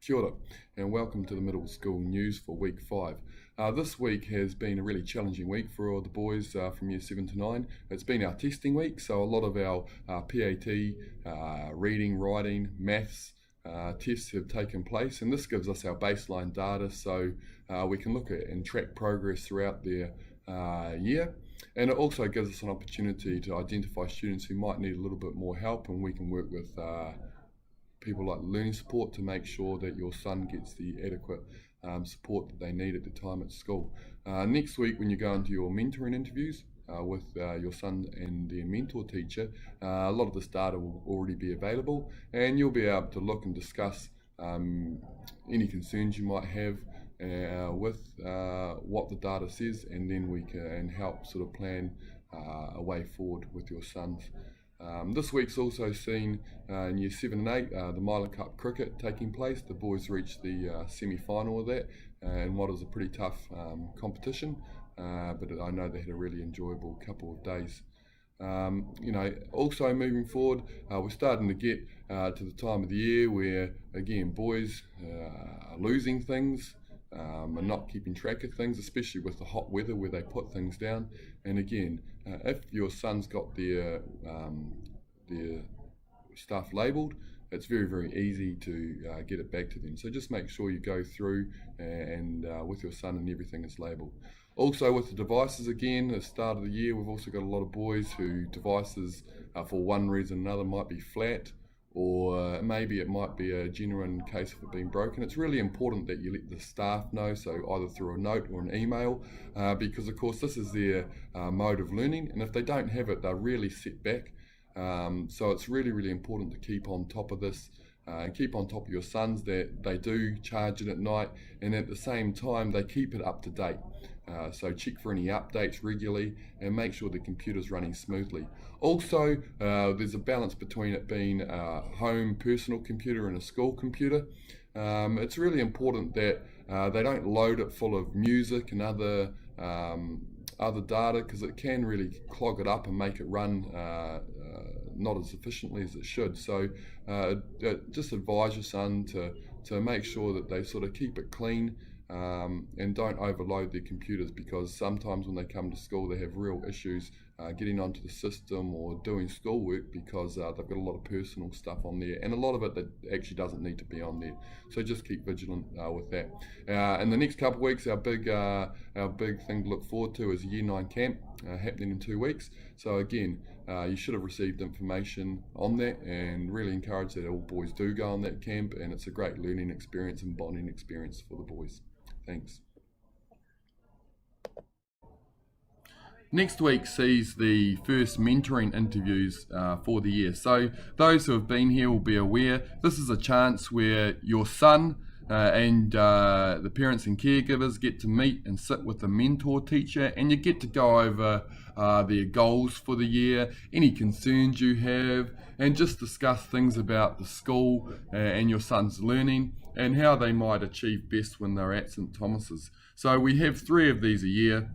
Kia ora, and welcome to the Middle School News for Week 5. This week has been a really challenging week for all the boys from Year 7 to 9. It's been our testing week, so a lot of our PAT, reading, writing, maths tests have taken place, and this gives us our baseline data so we can look at and track progress throughout their year. And it also gives us an opportunity to identify students who might need a little bit more help, and we can work with people like learning support to make sure that your son gets the adequate support that they need at the time at school. Next week, when you go into your mentoring interviews with your son and their mentor teacher, a lot of this data will already be available, and you'll be able to look and discuss any concerns you might have with what the data says, and then we can help sort of plan a way forward with your sons. This week's also seen in Year 7 and 8 the Myler Cup cricket taking place. The boys reached the semi-final of that in what was a pretty tough competition, but I know they had a really enjoyable couple of days. Also moving forward, we're starting to get to the time of the year where, again, boys are losing things and not keeping track of things, especially with the hot weather where they put things down. And again, if your son's got their stuff labelled, it's very, very easy to get it back to them. So just make sure you go through and with your son and everything is labelled. Also with the devices, again, at the start of the year, we've also got a lot of boys who devices for one reason or another might be flat, or maybe it might be a genuine case of it being broken. It's really important that you let the staff know, so either through a note or an email, because of course this is their mode of learning, and if they don't have it, they're really set back. So it's really, really important to keep on top of this, and keep on top of your sons that they do charge it at night, and at the same time they keep it up to date. So check for any updates regularly and make sure the computer's running smoothly. Also, there's a balance between it being a home personal computer and a school computer. It's really important that they don't load it full of music and other data, because it can really clog it up and make it run not as efficiently as it should. So just advise your son to make sure that they sort of keep it clean and don't overload their computers, because sometimes when they come to school they have real issues getting onto the system or doing schoolwork, because they've got a lot of personal stuff on there, and a lot of it that actually doesn't need to be on there. So just keep vigilant with that. In the next couple of weeks, our big thing to look forward to is a Year 9 camp happening in 2 weeks. So again, you should have received information on that, and really encourage that all boys do go on that camp, and it's a great learning experience and bonding experience for the boys. Thanks. Next week sees the first mentoring interviews for the year. So those who have been here will be aware this is a chance where your son and the parents and caregivers get to meet and sit with the mentor teacher, and you get to go over their goals for the year, any concerns you have, and just discuss things about the school and your son's learning and how they might achieve best when they're at St Thomas's. So we have 3 of these a year.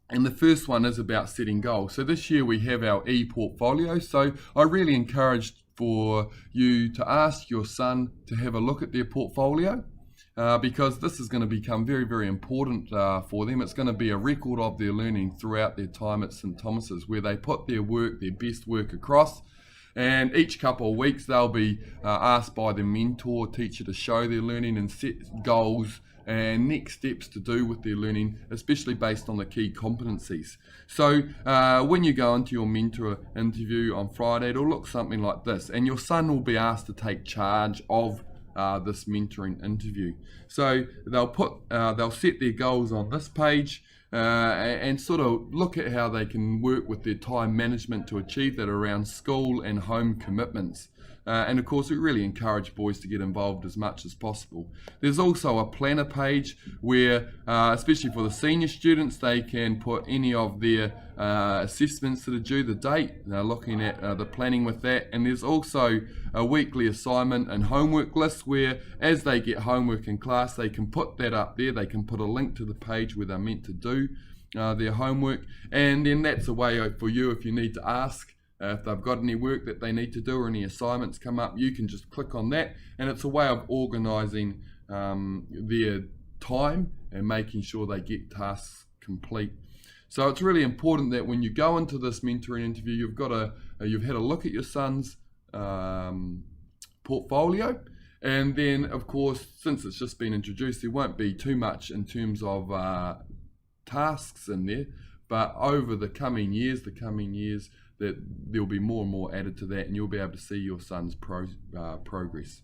And the first one is about setting goals. So this year we have our e-portfolio. So I really encourage for you to ask your son to have a look at their portfolio, because this is going to become very, very important for them. It's going to be a record of their learning throughout their time at St Thomas's, where they put their work, their best work across. And each couple of weeks they'll be asked by the mentor teacher to show their learning and set goals and next steps to do with their learning, especially based on the key competencies. So when you go into your mentor interview on Friday, it'll look something like this, and your son will be asked to take charge of this mentoring interview. So they'll set their goals on this page, and sort of look at how they can work with their time management to achieve that around school and home commitments. And of course, we really encourage boys to get involved as much as possible. There's also a planner page where, especially for the senior students, they can put any of their assessments that are due the date. They're looking at the planning with that. And there's also a weekly assignment and homework list where, as they get homework in class, they can put that up there. They can put a link to the page where they're meant to do their homework. And then that's a way for you, if you need to ask If they've got any work that they need to do or any assignments come up, you can just click on that, and it's a way of organising their time and making sure they get tasks complete. So it's really important that when you go into this mentoring interview, you've had a look at your son's portfolio, and then of course, since it's just been introduced, there won't be too much in terms of tasks in there, but over the coming years, that there'll be more and more added to that, and you'll be able to see your son's progress.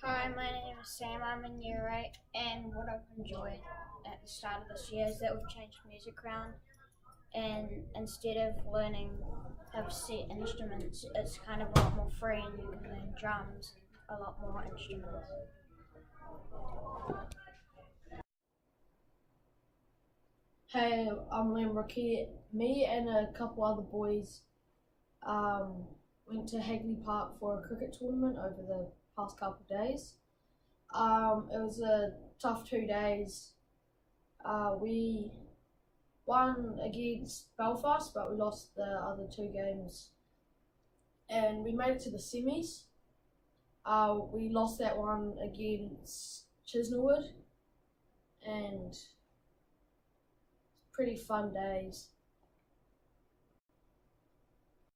Hi, my name is Sam. I'm in year 8, and what I've enjoyed at the start of this year is that we've changed music around, and instead of learning how to set instruments, it's kind of a lot more free, and you can learn drums, a lot more instruments. Hey, I'm Liam Rocky. Me and a couple other boys went to Hagley Park for a cricket tournament over the past couple of days. It was a tough 2 days. We won against Belfast, but we lost the other 2 games. And we made it to the semis. We lost that one against Chisnawood, and pretty fun days.